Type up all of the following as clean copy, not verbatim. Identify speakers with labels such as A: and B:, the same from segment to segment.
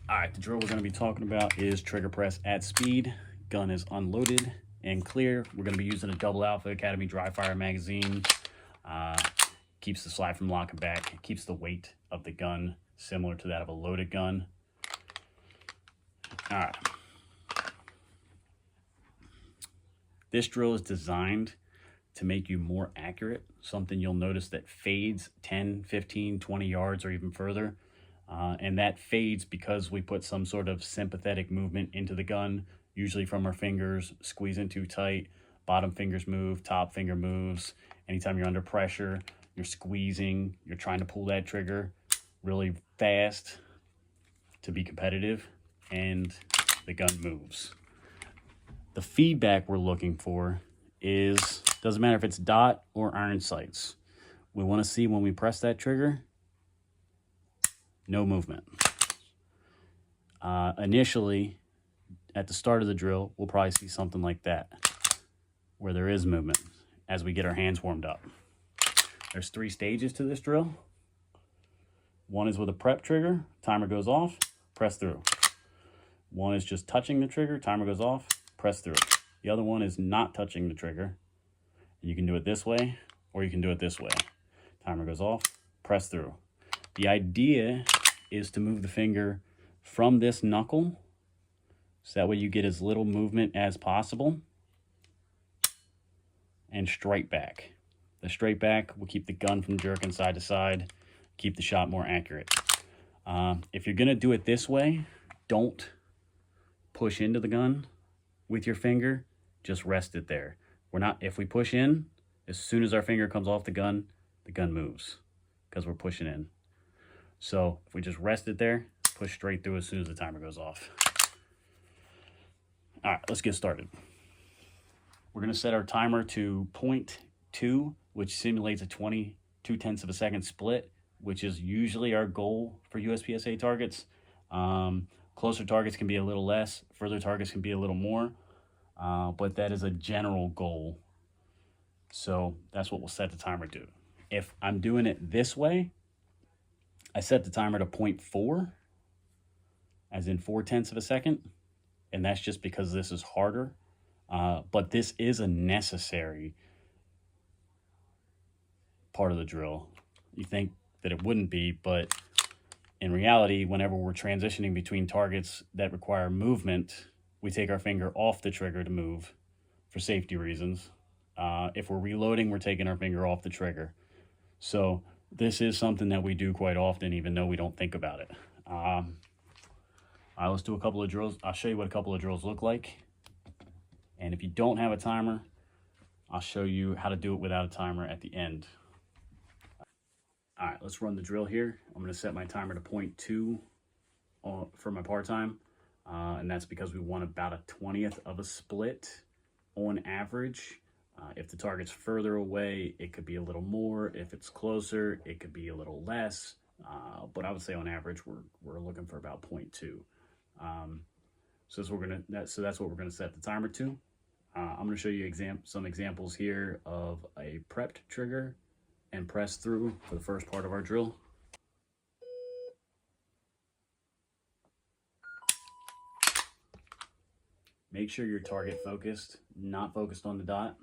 A: All right, the drill we're going to be talking about is trigger press at speed. Gun is unloaded and clear. We're going to be using a double alpha Academy dry fire magazine. Keeps the slide from locking back. Keeps the weight of the gun similar to that of a loaded gun. All right. This drill is designed to make you more accurate. Something you'll notice that fades 10, 15, 20 yards or even further. And that fades because we put some sort of sympathetic movement into the gun, usually from our fingers, squeezing too tight, bottom fingers move, top finger moves. Anytime you're under pressure, you're squeezing, you're trying to pull that trigger really fast to be competitive, and the gun moves. The feedback we're looking for is, doesn't matter if it's dot or iron sights. We want to see when we press that trigger, no movement. Initially, at the start of the drill, we'll probably see something like that, where there is movement as we get our hands warmed up. There's 3 stages to this drill. One is with a prep trigger, timer goes off, press through. One is just touching the trigger, timer goes off, press through. The other one is not touching the trigger. You can do it this way, or you can do it this way. Timer goes off, press through. The idea is to move the finger from this knuckle, so that way you get as little movement as possible, and straight back. The straight back will keep the gun from jerking side to side, keep the shot more accurate. If you're gonna do it this way, don't push into the gun with your finger, just rest it there. If we push in, as soon as our finger comes off the gun moves because we're pushing in. So if we just rest it there, push straight through as soon as the timer goes off. All right, let's get started. We're gonna set our timer to 0.2, which simulates a 22/10 of a second split, which is usually our goal for USPSA targets. Closer targets can be a little less, further targets can be a little more, but that is a general goal. So that's what we'll set the timer to. If I'm doing it this way, I set the timer to 0.4, as in 0.4 of a second, and that's just because this is harder, but this is a necessary part of the drill. You think that it wouldn't be, but in reality, whenever we're transitioning between targets that require movement, we take our finger off the trigger to move for safety reasons. If we're reloading, we're taking our finger off the trigger. So this is something that we do quite often, even though we don't think about it. All right, let's do a couple of drills. I'll show you what a couple of drills look like. And if you don't have a timer, I'll show you how to do it without a timer at the end. All right, let's run the drill here. I'm gonna set my timer to 0.2 for my par time. And that's because we want about a 20th of a split on average. If the target's further away, it could be a little more. If it's closer, it could be a little less. But I would say on average, we're looking for about 0.2. So that's what we're gonna set the timer to. I'm gonna show you some examples here of a prepped trigger and press through for the first part of our drill. Make sure you're target focused, not focused on the dot.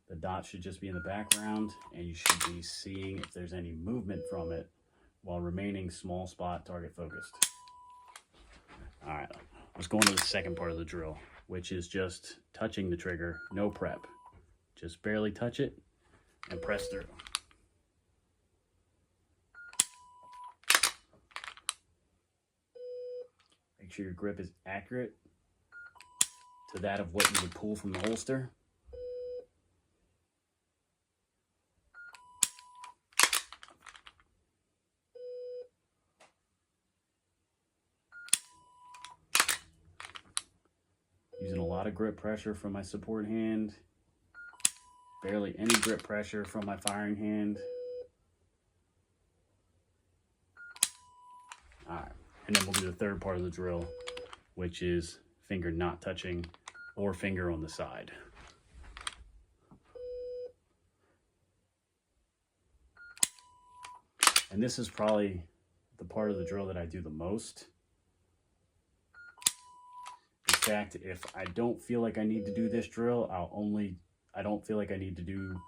A: The dot should just be in the background, and you should be seeing if there's any movement from it while remaining small spot target focused. All right, let's go into the second part of the drill, which is just touching the trigger, no prep. Just barely touch it and press through. Make sure your grip is accurate to that of what you would pull from the holster. Using a lot of grip pressure from my support hand. Barely any grip pressure from my firing hand. All right, and then we'll do the third part of the drill, which is finger not touching or finger on the side. And this is probably the part of the drill that I do the most. In fact, if I don't feel like I need to do this drill, I don't feel like I need to do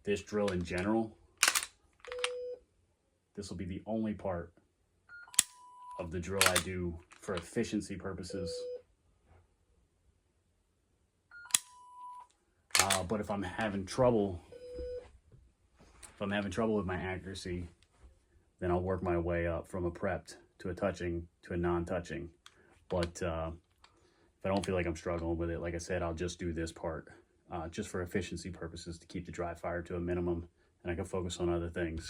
A: this drill in general. This will be the only part of the drill I do for efficiency purposes. But if I'm having trouble with my accuracy, then I'll work my way up from a prepped to a touching to a non-touching. But if I don't feel like I'm struggling with it, like I said, I'll just do this part just for efficiency purposes to keep the dry fire to a minimum, and I can focus on other things.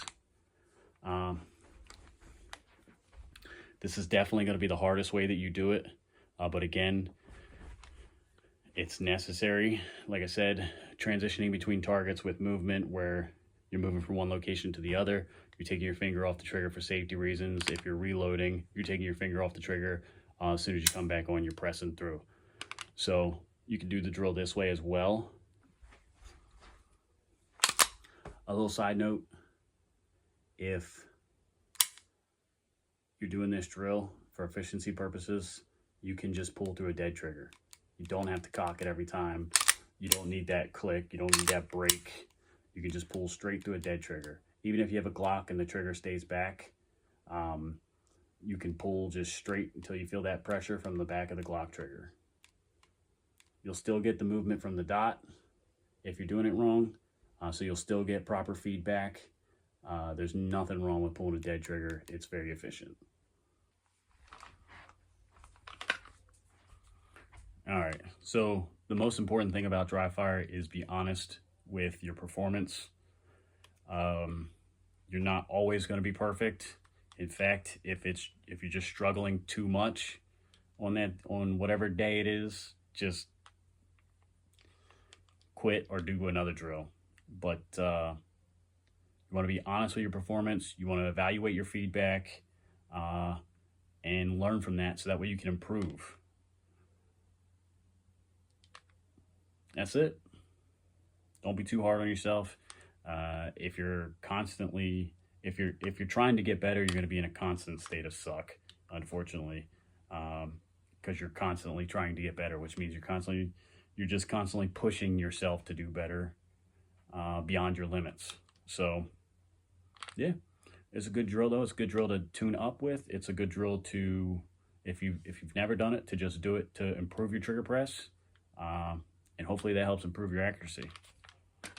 A: This is definitely going to be the hardest way that you do it, but again, it's necessary. Like I said, transitioning between targets with movement where you're moving from one location to the other, you're taking your finger off the trigger for safety reasons. If you're reloading, you're taking your finger off the trigger. As soon as you come back on, you're pressing through. So you can do the drill this way as well. A little side note, if you're doing this drill for efficiency purposes, you can just pull through a dead trigger. You don't have to cock it every time. You don't need that click. You don't need that break. You can just pull straight through a dead trigger. Even if you have a Glock and the trigger stays back, you can pull just straight until you feel that pressure from the back of the Glock trigger. You'll still get the movement from the dot if you're doing it wrong, so you'll still get proper feedback. There's nothing wrong with pulling a dead trigger. It's very efficient. All right, so the most important thing about dry fire is be honest with your performance. You're not always going to be perfect. In fact, if you're just struggling too much on whatever day it is, just quit or do another drill. But you want to be honest with your performance. You want to evaluate your feedback and learn from that, so that way you can improve. That's it. Don't be too hard on yourself. If you're trying to get better, you're going to be in a constant state of suck, unfortunately, because you're constantly trying to get better, which means you're just constantly pushing yourself to do better beyond your limits. So yeah, it's a good drill though. It's a good drill to tune up with. It's a good drill to, if you've never done it, to just do it to improve your trigger press. And hopefully that helps improve your accuracy.